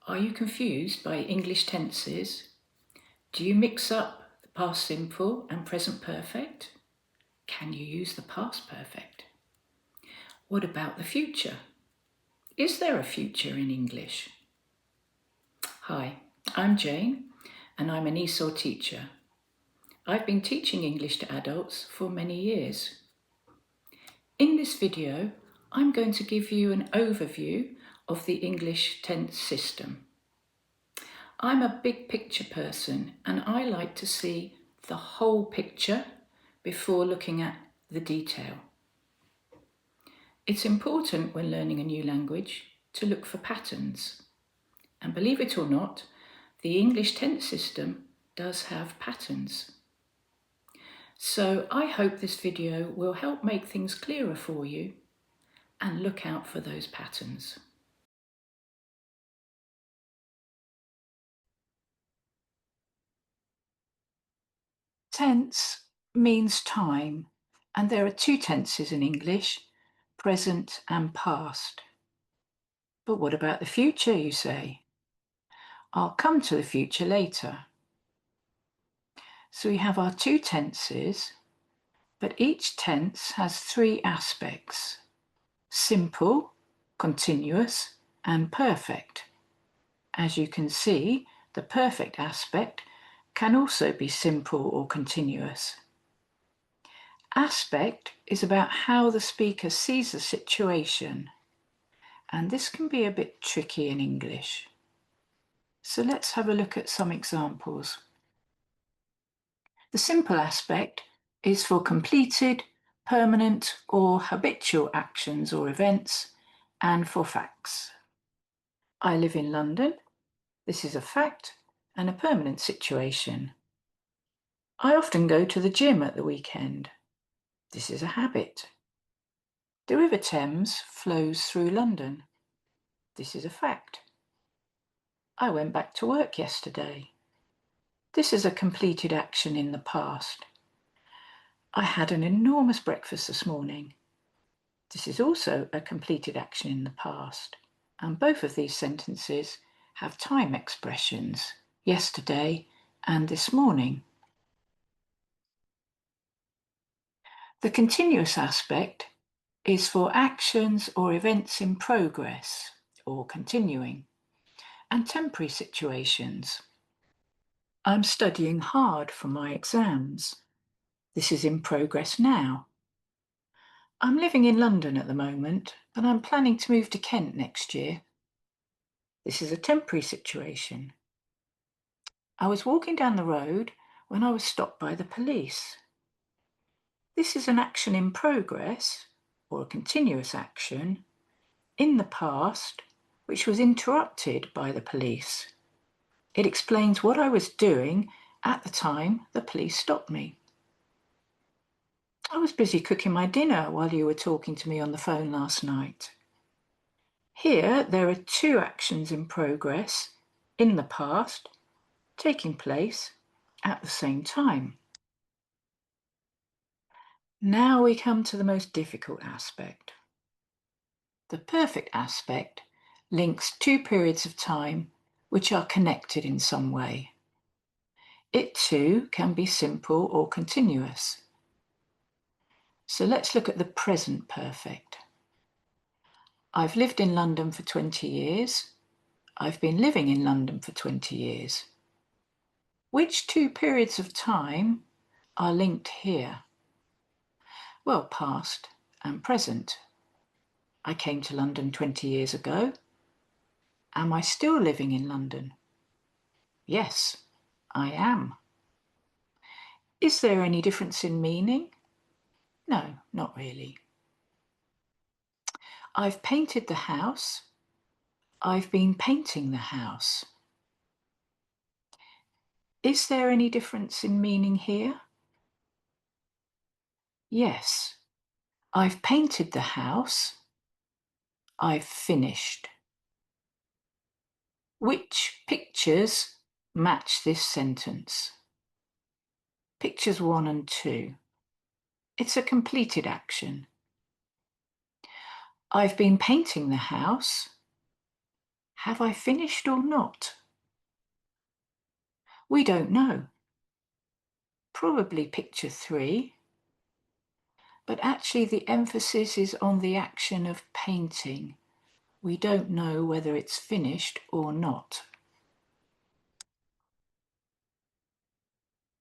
Are you confused by English tenses? Do you mix up the past simple and present perfect? Can you use the past perfect? What about the future? Is there a future in English? Hi, I'm Jane and I'm an ESOL teacher. I've been teaching English to adults for many years. In this video, I'm going to give you an overview of the English tense system. I'm a big picture person and I like to see the whole picture before looking at the detail. It's important when learning a new language to look for patterns. And believe it or not, the English tense system does have patterns. So I hope this video will help make things clearer for you and look out for those patterns. Tense means time, and there are two tenses in English, present and past. But what about the future, you say? I'll come to the future later. So we have our two tenses, but each tense has three aspects: simple, continuous, and perfect. As you can see, the perfect aspect can also be simple or continuous. Aspect is about how the speaker sees the situation, and this can be a bit tricky in English. So let's have a look at some examples. The simple aspect is for completed, permanent, or habitual actions or events, and for facts. I live in London. This is a fact and a permanent situation. I often go to the gym at the weekend. This is a habit. The River Thames flows through London. This is a fact. I went back to work yesterday. This is a completed action in the past. I had an enormous breakfast this morning. This is also a completed action in the past. And both of these sentences have time expressions, yesterday and this morning. The continuous aspect is for actions or events in progress or continuing, and temporary situations. I'm studying hard for my exams. This is in progress now. I'm living in London at the moment, but I'm planning to move to Kent next year. This is a temporary situation. I was walking down the road when I was stopped by the police. This is an action in progress, or a continuous action, in the past, which was interrupted by the police. It explains what I was doing at the time the police stopped me. I was busy cooking my dinner while you were talking to me on the phone last night. Here, there are two actions in progress, in the past, taking place at the same time. Now we come to the most difficult aspect. The perfect aspect links two periods of time which are connected in some way. It too can be simple or continuous. So let's look at the present perfect. I've lived in London for 20 years. I've been living in London for 20 years. Which two periods of time are linked here? Well, past and present. I came to London 20 years ago. Am I still living in London? Yes, I am. Is there any difference in meaning? No, not really. I've painted the house. I've been painting the house. Is there any difference in meaning here? Yes, I've painted the house. I've finished. Which pictures match this sentence? Pictures 1 and 2. It's a completed action. I've been painting the house Have I finished or not? We don't know. Probably picture 3, but actually the emphasis is on the action of painting. We don't know whether it's finished or not.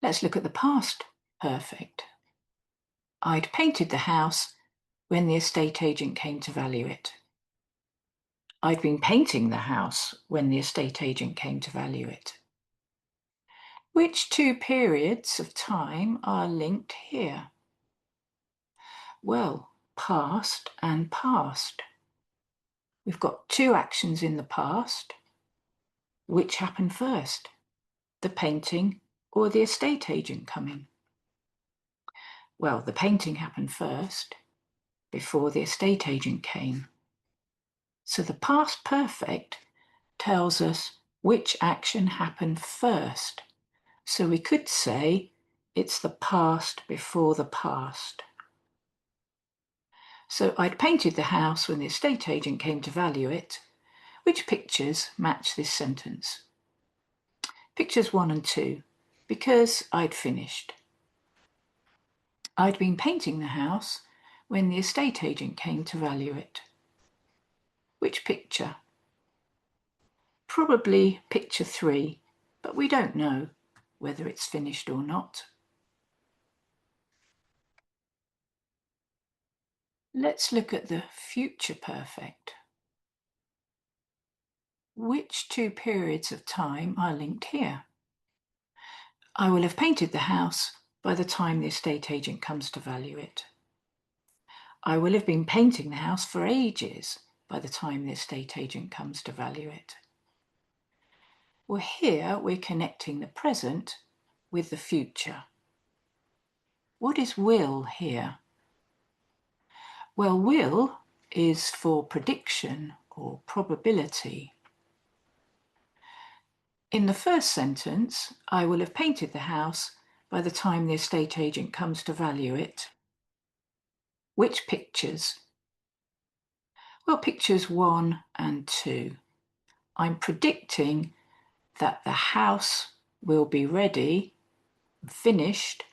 Let's look at the past perfect. I'd painted the house when the estate agent came to value it. I'd been painting the house when the estate agent came to value it. Which 2 periods of time are linked here? Well, past and past. We've got 2 actions in the past. Which happened first? The painting or the estate agent coming? Well, the painting happened first, before the estate agent came. So the past perfect tells us which action happened first. So we could say it's the past before the past. So I'd painted the house when the estate agent came to value it. Which pictures match this sentence? Pictures 1 and 2, because I'd finished. I'd been painting the house when the estate agent came to value it. Which picture? Probably picture 3, but we don't know whether it's finished or not. Let's look at the future perfect. Which 2 periods of time are linked here? I will have painted the house by the time the estate agent comes to value it. I will have been painting the house for ages by the time the estate agent comes to value it. Well, here we're connecting the present with the future. What is will here? Well, will is for prediction or probability. In the first sentence, I will have painted the house by the time the estate agent comes to value it. Which pictures? Well, pictures 1 and 2. I'm predicting that the house will be ready, finished,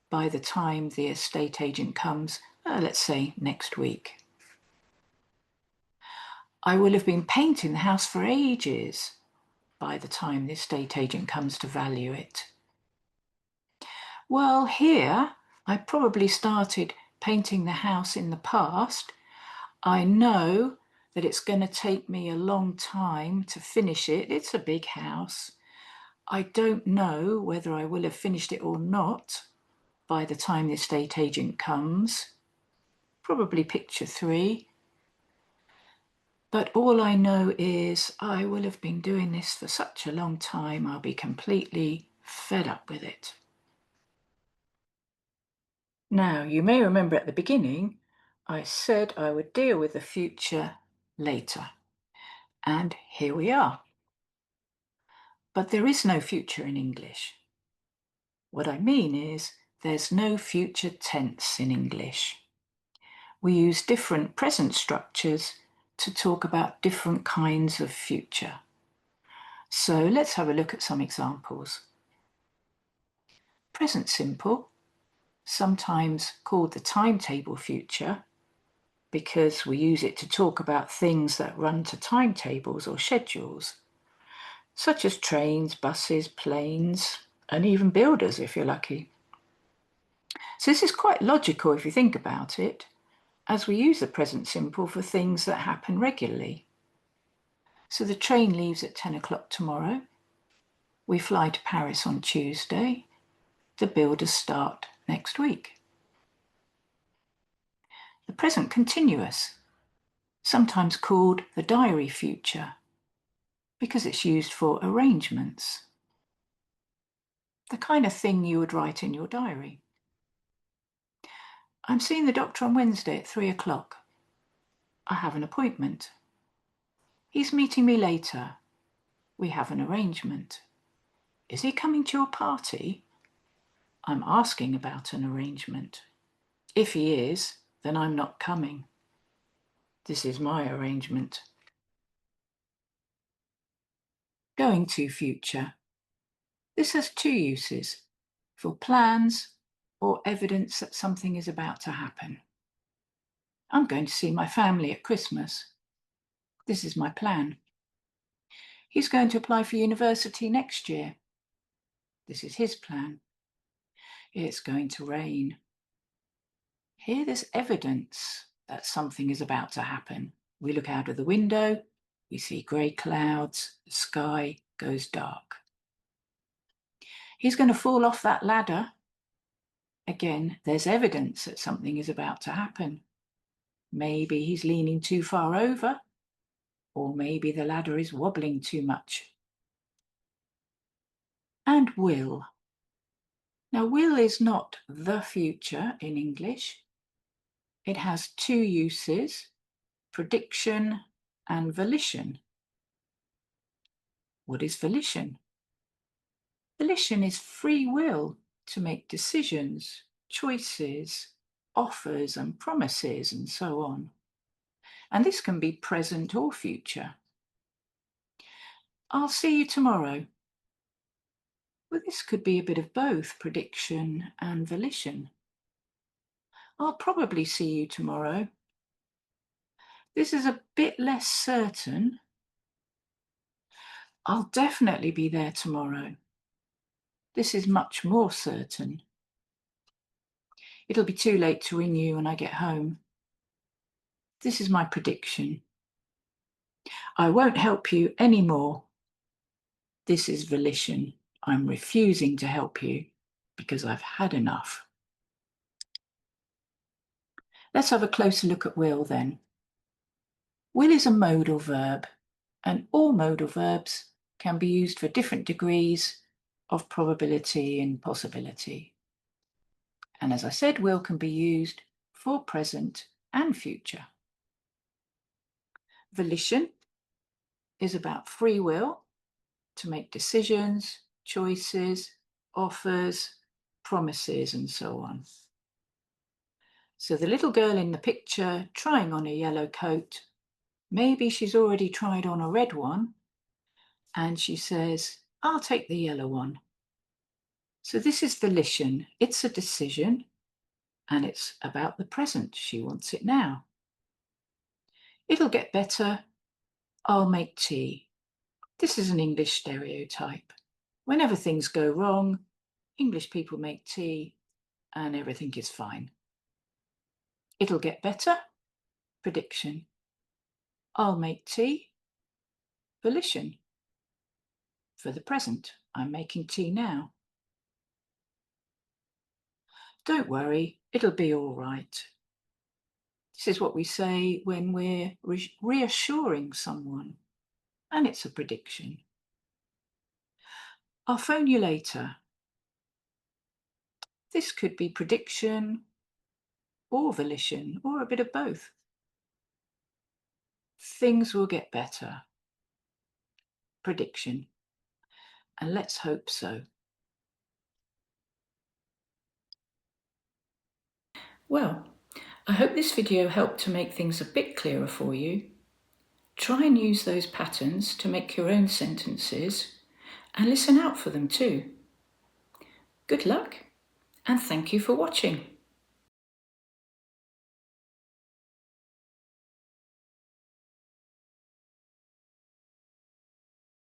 by the time the estate agent comes, let's say next week. I will have been painting the house for ages by the time the estate agent comes to value it. Well, here I probably started painting the house in the past. I know that it's going to take me a long time to finish it. It's a big house. I don't know whether I will have finished it or not by the time the estate agent comes. Probably picture 3. But all I know is I will have been doing this for such a long time, I'll be completely fed up with it. Now, you may remember at the beginning, I said I would deal with the future later. And here we are. But there is no future in English. What I mean is there's no future tense in English. We use different present structures to talk about different kinds of future. So let's have a look at some examples. Present simple, sometimes called the timetable future, because we use it to talk about things that run to timetables or schedules, such as trains, buses, planes, and even builders if you're lucky. So this is quite logical if you think about it, as we use the present simple for things that happen regularly. So the train leaves at 10 o'clock tomorrow. We fly to Paris on Tuesday. The builders start next week. The present continuous, sometimes called the diary future, because it's used for arrangements. The kind of thing you would write in your diary. I'm seeing the doctor on Wednesday at 3 o'clock. I have an appointment. He's meeting me later. We have an arrangement. Is he coming to your party? I'm asking about an arrangement. If he is, then I'm not coming. This is my arrangement. Going to future. This has two uses: for plans or evidence that something is about to happen. I'm going to see my family at Christmas. This is my plan. He's going to apply for university next year. This is his plan. It's going to rain. Here there's evidence that something is about to happen. We look out of the window, we see grey clouds, the sky goes dark. He's going to fall off that ladder. Again, there's evidence that something is about to happen. Maybe he's leaning too far over, or maybe the ladder is wobbling too much. And will. Now, will is not the future in English. It has two uses: prediction and volition. What is volition? Volition is free will to make decisions, choices, offers and promises, and so on. And this can be present or future. I'll see you tomorrow. Well, this could be a bit of both prediction and volition. I'll probably see you tomorrow. This is a bit less certain. I'll definitely be there tomorrow. This is much more certain. It'll be too late to ring you when I get home. This is my prediction. I won't help you anymore. This is volition. I'm refusing to help you because I've had enough. Let's have a closer look at will then. Will is a modal verb, and all modal verbs can be used for different degrees of probability and possibility. And as I said, will can be used for present and future. Volition is about free will to make decisions, choices, offers, promises, and so on. So the little girl in the picture trying on a yellow coat, maybe she's already tried on a red one, and she says, I'll take the yellow one. So this is volition. It's a decision, and it's about the present. She wants it now. It'll get better. I'll make tea. This is an English stereotype. Whenever things go wrong, English people make tea and everything is fine. It'll get better. Prediction. I'll make tea. Volition. For the present, I'm making tea now. Don't worry, it'll be all right. This is what we say when we're reassuring someone, and it's a prediction. I'll phone you later. This could be prediction or volition, or a bit of both. Things will get better. Prediction. And let's hope so. Well, I hope this video helped to make things a bit clearer for you. Try and use those patterns to make your own sentences and listen out for them too. Good luck, and thank you for watching.